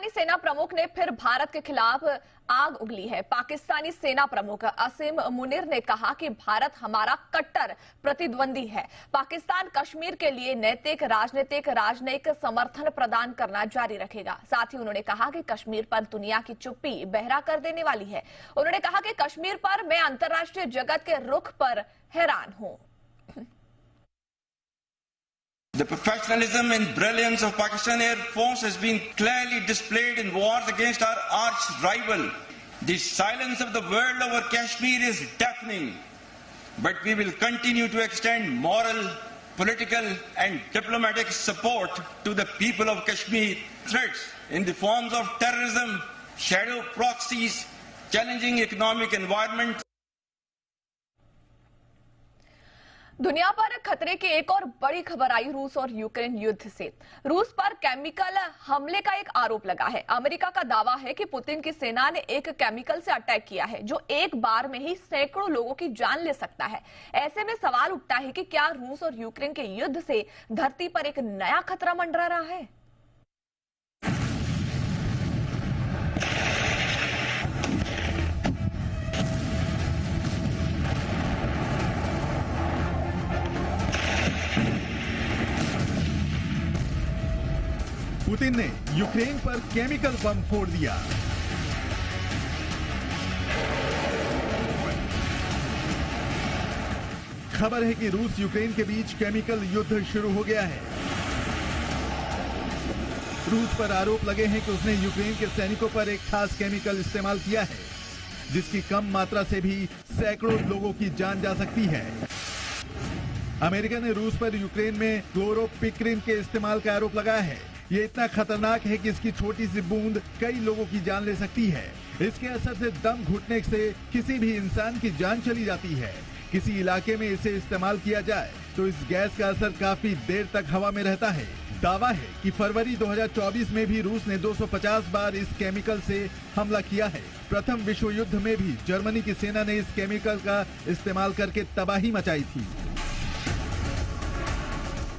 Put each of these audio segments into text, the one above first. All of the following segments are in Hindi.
पाकिस्तानी सेना प्रमुख ने फिर भारत के खिलाफ आग उगली है। पाकिस्तानी सेना प्रमुख असीम मुनीर ने कहा कि भारत हमारा कट्टर प्रतिद्वंदी है। पाकिस्तान कश्मीर के लिए नैतिक, राजनयिक समर्थन प्रदान करना जारी रखेगा। साथ ही उन्होंने कहा कि कश्मीर पर दुनिया की चुप्पी बहरा कर देने वाली है। उन्होंने कहा कि कश्मीर पर मैं अंतर्राष्ट्रीय जगत के रुख पर हैरान हूं। The professionalism and brilliance of Pakistan Air Force has been clearly displayed in wars against our arch rival. The silence of the world over Kashmir is deafening, but we will continue to extend moral, political and diplomatic support to the people of Kashmir. Threats in the forms of terrorism, shadow proxies, challenging economic environment. दुनिया पर खतरे की एक और बड़ी खबर आई रूस और यूक्रेन युद्ध से। रूस पर केमिकल हमले का एक आरोप लगा है। अमेरिका का दावा है कि पुतिन की सेना ने एक केमिकल से अटैक किया है जो एक बार में ही सैकड़ों लोगों की जान ले सकता है। ऐसे में सवाल उठता है कि क्या रूस और यूक्रेन के युद्ध से धरती पर एक नया खतरा मंडरा रहा है। पुतिन ने यूक्रेन पर केमिकल बम फोड़ दिया। खबर है कि रूस यूक्रेन के बीच केमिकल युद्ध शुरू हो गया है। रूस पर आरोप लगे हैं कि उसने यूक्रेन के सैनिकों पर एक खास केमिकल इस्तेमाल किया है जिसकी कम मात्रा से भी सैकड़ों लोगों की जान जा सकती है। अमेरिका ने रूस पर यूक्रेन में क्लोरोपिक्रिन के इस्तेमाल का आरोप लगाया है। ये इतना खतरनाक है कि इसकी छोटी सी बूंद कई लोगों की जान ले सकती है। इसके असर से दम घुटने से किसी भी इंसान की जान चली जाती है। किसी इलाके में इसे इस्तेमाल किया जाए तो इस गैस का असर काफी देर तक हवा में रहता है। दावा है कि फरवरी 2024 में भी रूस ने 250 बार इस केमिकल से हमला किया है। प्रथम विश्व युद्ध में भी जर्मनी की सेना ने इस केमिकल का इस्तेमाल करके तबाही मचाई थी।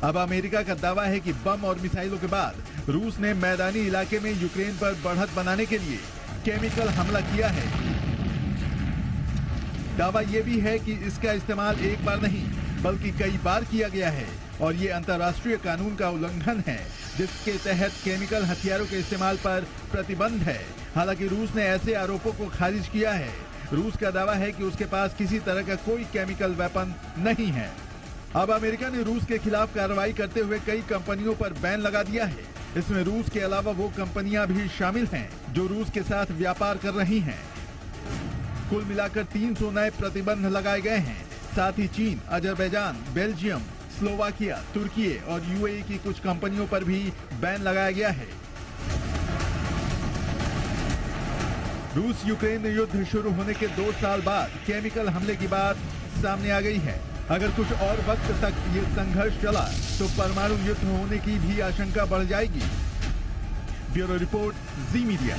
अब अमेरिका का दावा है कि बम और मिसाइलों के बाद रूस ने मैदानी इलाके में यूक्रेन पर बढ़त बनाने के लिए केमिकल हमला किया है। दावा यह भी है कि इसका इस्तेमाल एक बार नहीं बल्कि कई बार किया गया है और ये अंतर्राष्ट्रीय कानून का उल्लंघन है जिसके तहत केमिकल हथियारों के इस्तेमाल पर प्रतिबंध है। हालांकि रूस ने ऐसे आरोपों को खारिज किया है। रूस का दावा है कि उसके पास किसी तरह का कोई केमिकल वेपन नहीं है। अब अमेरिका ने रूस के खिलाफ कार्रवाई करते हुए कई कंपनियों पर बैन लगा दिया है। इसमें रूस के अलावा वो कंपनियां भी शामिल हैं जो रूस के साथ व्यापार कर रही हैं। कुल मिलाकर 300 नए प्रतिबंध लगाए गए हैं। साथ ही चीन, अजरबैजान, बेल्जियम, स्लोवाकिया, तुर्की और यूएई की कुछ कंपनियों पर भी बैन लगाया गया है। रूस यूक्रेन युद्ध शुरू होने के 2 साल बाद केमिकल हमले की बात सामने आ गई है। अगर कुछ और वक्त तक ये संघर्ष चला तो परमाणु युद्ध होने की भी आशंका बढ़ जाएगी। ब्यूरो रिपोर्ट, जी मीडिया।